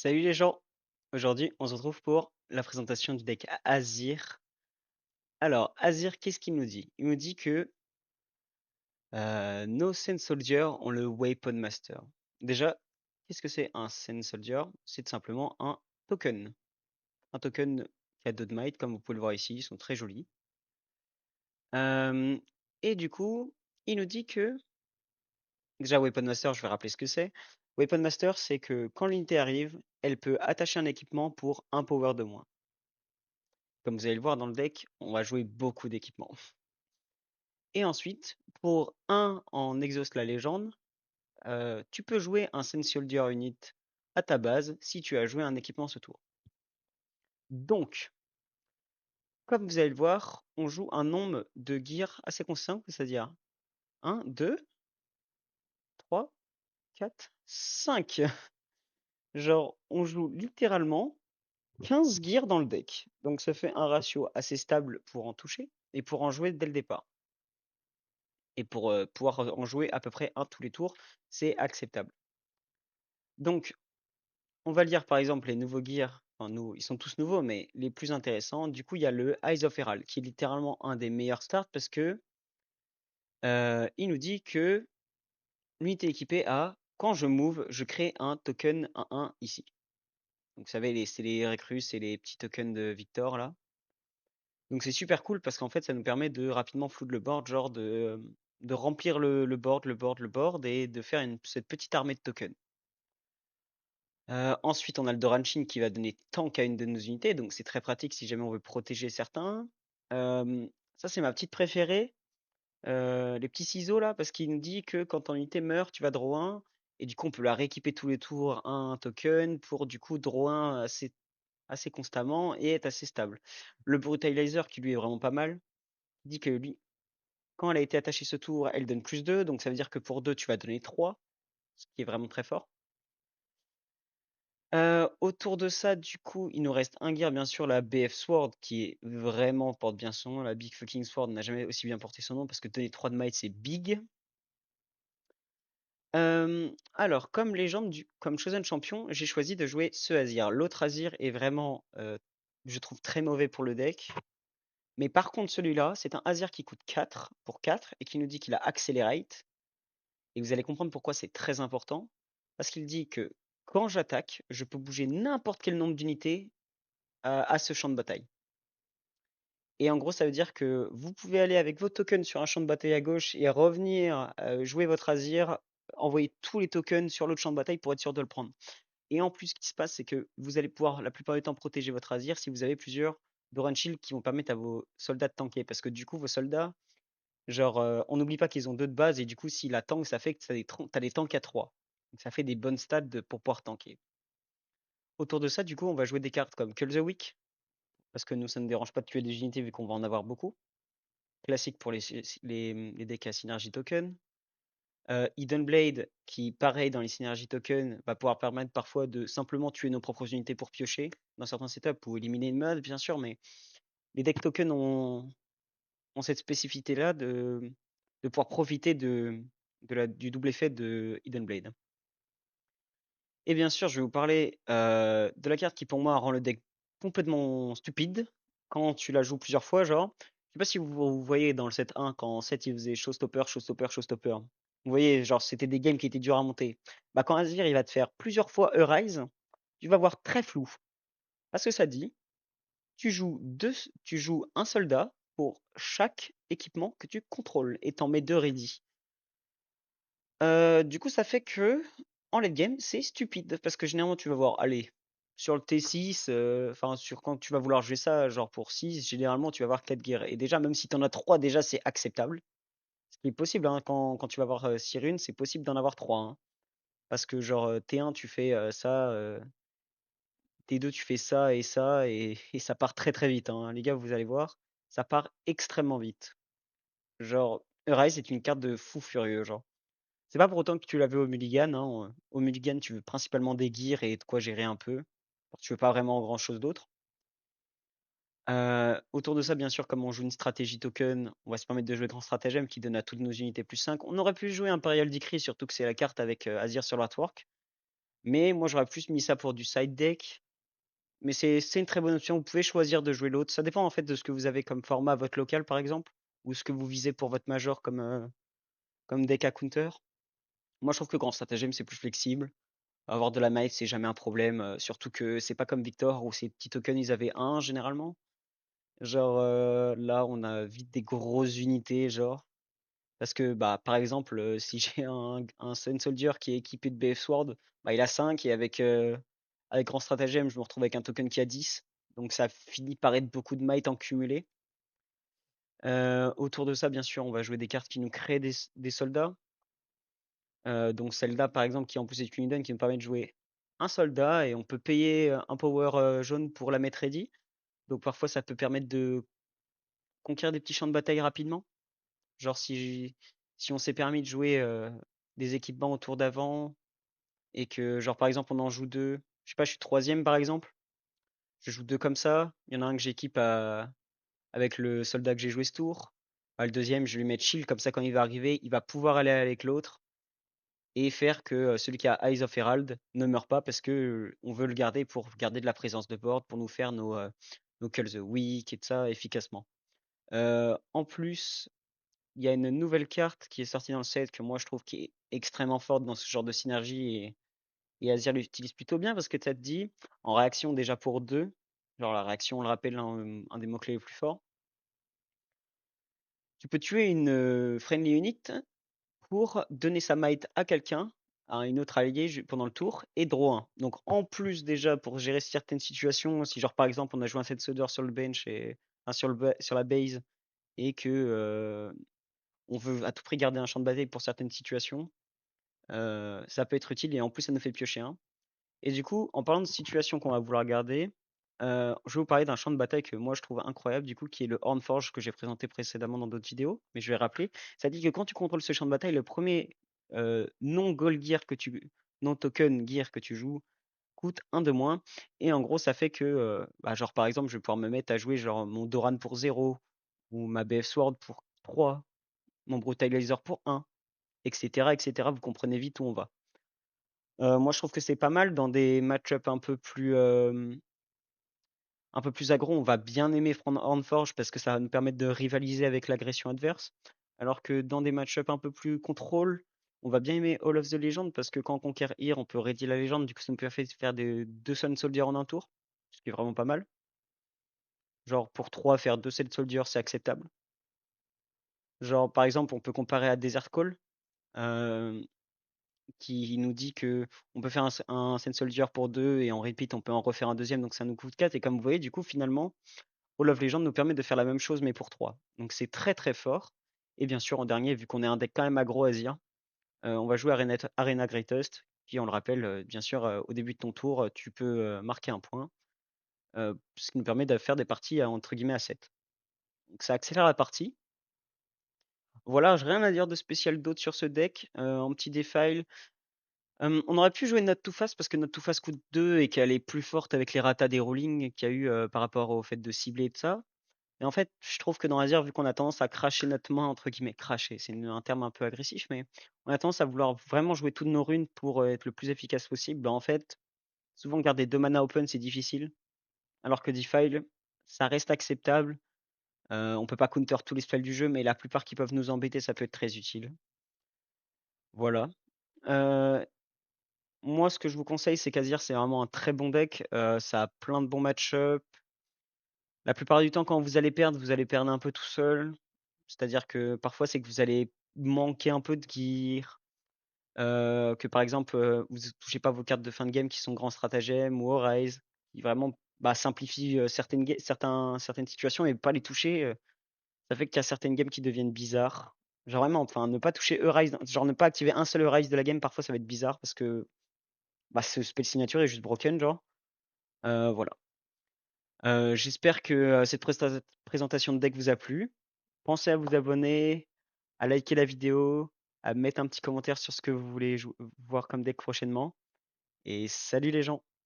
Salut les gens! Aujourd'hui, on se retrouve pour la présentation du deck Azir. Alors, Azir, qu'est-ce qu'il nous dit? Il nous dit que nos Sand Soldiers ont le Weapon Master. Déjà, qu'est-ce que c'est un Sand Soldier? C'est tout simplement un token. Un token qui a 2 de might, comme vous pouvez le voir ici, ils sont très jolis. Euh, et du coup, il nous dit que, déjà Weapon Master, je vais rappeler ce que c'est. Weapon Master, c'est que quand l'unité arrive, elle peut attacher un équipement pour un power de moins. Comme vous allez le voir dans le deck, on va jouer beaucoup d'équipements. Et ensuite, pour un en Exhaust la légende, tu peux jouer un Sense Soldier Unit à ta base si tu as joué un équipement ce tour. Donc, comme vous allez le voir, on joue un nombre de gears assez constant, c'est-à-dire 1, 2, 3, 4, 5. Genre, on joue littéralement 15 gears dans le deck. Donc ça fait un ratio assez stable pour en toucher et pour en jouer dès le départ. Et pour pouvoir en jouer à peu près un tous les tours, c'est acceptable. Donc, on va lire par exemple les nouveaux gears. Enfin, ils sont tous nouveaux, mais les plus intéressants. Du coup, il y a le Eyes of Herald, qui est littéralement un des meilleurs starts parce que il nous dit que l'unité équipée a quand je move, je crée un token 1-1 ici. Donc, vous savez, c'est les recrues, c'est les petits tokens de Victor là. Donc, c'est super cool parce qu'en fait, ça nous permet de rapidement flood le board, genre de remplir le board, le board et de faire cette petite armée de tokens. Ensuite, on a le Doranshin qui va donner tank à une de nos unités, donc c'est très pratique si jamais on veut protéger certains. Ça, c'est ma petite préférée, les petits ciseaux là, parce qu'il nous dit que quand ton unité meurt, tu vas draw 1, et du coup, on peut la rééquiper tous les tours un token pour du coup draw 1 assez constamment et être assez stable. Le Brutalizer qui lui est vraiment pas mal, il dit que lui, quand elle a été attachée ce tour, elle donne plus 2, donc ça veut dire que pour 2, tu vas donner 3, ce qui est vraiment très fort. Autour de ça, du coup, il nous reste un gear, bien sûr, la BF Sword, qui est vraiment porte bien son nom. La Big Fucking Sword n'a jamais aussi bien porté son nom parce que donner 3 de might, c'est big. Alors, comme légende, comme Chosen Champion, j'ai choisi de jouer ce Azir. L'autre Azir est vraiment, je trouve, très mauvais pour le deck. Mais par contre, celui-là, c'est un Azir qui coûte 4 pour 4 et qui nous dit qu'il a Accelerate. Et vous allez comprendre pourquoi c'est très important. Parce qu'il dit que quand j'attaque, je peux bouger n'importe quel nombre d'unités à ce champ de bataille. Et en gros, ça veut dire que vous pouvez aller avec vos tokens sur un champ de bataille à gauche et revenir jouer votre Azir, envoyer tous les tokens sur l'autre champ de bataille pour être sûr de le prendre. Et en plus, ce qui se passe, c'est que vous allez pouvoir la plupart du temps protéger votre Azir si vous avez plusieurs Doran Shield qui vont permettre à vos soldats de tanker. Parce que du coup, vos soldats, genre, on n'oublie pas qu'ils ont 2 de base et du coup, si la tank, ça fait que t'as des tanks à 3. Donc ça fait des bonnes stats pour pouvoir tanker. Autour de ça, du coup, on va jouer des cartes comme Kill the Weak, parce que nous, ça ne dérange pas de tuer des unités vu qu'on va en avoir beaucoup. Classique pour les decks à synergie token. Hidden Blade, qui, pareil, dans les synergies token, va pouvoir permettre parfois de simplement tuer nos propres unités pour piocher dans certains setups ou éliminer une meute, bien sûr, mais les decks tokens ont cette spécificité-là de pouvoir profiter du double effet de Hidden Blade. Et bien sûr, je vais vous parler de la carte qui, pour moi, rend le deck complètement stupide quand tu la joues plusieurs fois. Genre, je sais pas si vous voyez dans le set 1, quand en set il faisait Showstopper, Showstopper, Showstopper. Vous voyez, genre, c'était des games qui étaient durs à monter. Bah, quand Azir il va te faire plusieurs fois Eurise, tu vas voir très flou. Parce que ça dit, tu joues un soldat pour chaque équipement que tu contrôles et t'en mets 2 ready. Du coup, ça fait que en late game, c'est stupide parce que généralement, tu vas voir, allez, sur le T6, enfin, sur quand tu vas vouloir jouer ça, genre pour 6, généralement, tu vas avoir 4 guerres. Et déjà, même si tu en as 3, déjà, c'est acceptable. Ce qui est possible, hein, quand tu vas avoir 6 runes, c'est possible d'en avoir 3, hein. Parce que, genre, T1, tu fais ça, T2, tu fais ça, et ça part très très vite, hein. Les gars, vous allez voir, ça part extrêmement vite. Genre, Rise est une carte de fou furieux, genre. C'est pas pour autant que tu l'avais au Mulligan, hein. Au Mulligan, tu veux principalement des gears et de quoi gérer un peu. Tu veux pas vraiment grand chose d'autre. Autour de ça, bien sûr, comme on joue une stratégie token, on va se permettre de jouer Grand Stratagème qui donne à toutes nos unités plus 5. On aurait pu jouer Imperial Decree, surtout que c'est la carte avec Azir sur l'artwork. Mais moi, j'aurais plus mis ça pour du side deck. Mais c'est une très bonne option. Vous pouvez choisir de jouer l'autre. Ça dépend en fait de ce que vous avez comme format à votre local, par exemple, ou ce que vous visez pour votre major comme deck à counter. Moi, je trouve que grand stratagème, c'est plus flexible. Avoir de la maille, c'est jamais un problème. Surtout que c'est pas comme Victor où ces petits tokens, ils avaient un généralement. Genre là, on a vite des grosses unités, genre. Parce que, bah, par exemple, si j'ai un Sun Soldier qui est équipé de BF Sword, bah, il a 5 et avec Grand Stratagème, je me retrouve avec un token qui a 10. Donc ça finit par être beaucoup de might en cumulé. Autour de ça, bien sûr, on va jouer des cartes qui nous créent des soldats. Donc Zelda, par exemple, qui en plus est une Unidone qui nous permet de jouer un soldat et on peut payer un power jaune pour la mettre ready. Donc parfois, ça peut permettre de conquérir des petits champs de bataille rapidement. Genre si on s'est permis de jouer des équipements au tour d'avant et que genre par exemple on en joue deux, je sais pas, je suis troisième par exemple, je joue deux comme ça, il y en a un que j'équipe avec le soldat que j'ai joué ce tour. Bah, le deuxième, je vais lui mettre shield comme ça quand il va arriver, il va pouvoir aller avec l'autre et faire que celui qui a Eyes of Herald ne meurt pas parce que on veut le garder pour garder de la présence de board pour nous faire nos Call the Weak et de ça efficacement. En plus, il y a une nouvelle carte qui est sortie dans le set que moi je trouve qui est extrêmement forte dans ce genre de synergie et Azir l'utilise plutôt bien parce que tu as dit en réaction déjà pour deux, genre la réaction on le rappelle un des mots-clés les plus forts, tu peux tuer une friendly unit pour donner sa might à quelqu'un, à une autre alliée pendant le tour et draw 1. Donc en plus déjà pour gérer certaines situations, si genre par exemple on a joué un set soldier sur le bench et enfin, sur la base et que on veut à tout prix garder un champ de bataille pour certaines situations, ça peut être utile et en plus ça nous fait piocher un. Et du coup, en parlant de situations qu'on va vouloir garder, je vais vous parler d'un champ de bataille que moi je trouve incroyable, du coup, qui est le Hornforge que j'ai présenté précédemment dans d'autres vidéos, mais je vais rappeler. Ça dit que quand tu contrôles ce champ de bataille, le premier non gold gear non token gear que tu joues coûte un de moins. Et en gros, ça fait que, bah, genre par exemple, je vais pouvoir me mettre à jouer genre mon Doran pour 0 ou ma BF Sword pour 3, mon Brutalizer pour 1, etc., etc. Vous comprenez vite où on va. Moi, je trouve que c'est pas mal dans des match-up un peu plus aggro. On va bien aimer prendre Hornforge parce que ça va nous permettre de rivaliser avec l'agression adverse. Alors que dans des match-up un peu plus contrôle, on va bien aimer Hall of the Legend parce que quand on conquiert Here, on peut ready la légende. Du coup, ça nous permet de faire deux Sun Soldier en un tour, ce qui est vraiment pas mal. Genre pour 3 faire 2 Sun Soldier, c'est acceptable. Genre par exemple, on peut comparer à Desert Call. euh, qui nous dit que on peut faire un Sand Soldier pour 2 et en repeat on peut en refaire un deuxième, donc ça nous coûte 4. Et comme vous voyez, du coup, finalement, Hall of Legend nous permet de faire la même chose mais pour 3. Donc c'est très très fort. Et bien sûr, en dernier, vu qu'on est un deck quand même aggro Azir, on va jouer Arena Greatest, qui, on le rappelle, bien sûr, au début de ton tour, tu peux marquer un point, ce qui nous permet de faire des parties entre guillemets à 7. Donc ça accélère la partie. Voilà, j'ai rien à dire de spécial d'autre sur ce deck. En petit défile, on aurait pu jouer Not Too Fast parce que Not Too Fast coûte 2 et qu'elle est plus forte avec les ratas des rolling qu'il y a eu par rapport au fait de cibler et de ça. Et en fait, je trouve que dans Azir, vu qu'on a tendance à cracher notre main, entre guillemets, cracher, c'est un terme un peu agressif, mais on a tendance à vouloir vraiment jouer toutes nos runes pour être le plus efficace possible. Bah, en fait, souvent garder 2 mana open, c'est difficile. Alors que Defile, ça reste acceptable. On peut pas counter tous les spells du jeu, mais la plupart qui peuvent nous embêter, ça peut être très utile. Voilà. Euh, Moi, ce que je vous conseille, c'est qu'Azir, c'est vraiment un très bon deck. Ça a plein de bons match-up. La plupart du temps, quand vous allez perdre un peu tout seul. C'est-à-dire que parfois, c'est que vous allez manquer un peu de gear. Que par exemple, vous ne touchez pas vos cartes de fin de game qui sont grand stratagème ou Arise, qui vraiment bah, simplifient certaines situations et pas les toucher. Ça fait qu'il y a certaines games qui deviennent bizarres. Genre vraiment, enfin, ne pas toucher Arise, genre ne pas activer un seul Arise de la game, parfois ça va être bizarre parce que bah, ce spell signature est juste broken, genre. Voilà. J'espère que cette présentation de deck vous a plu. Pensez à vous abonner, à liker la vidéo, à mettre un petit commentaire sur ce que vous voulez voir comme deck prochainement. Et salut les gens!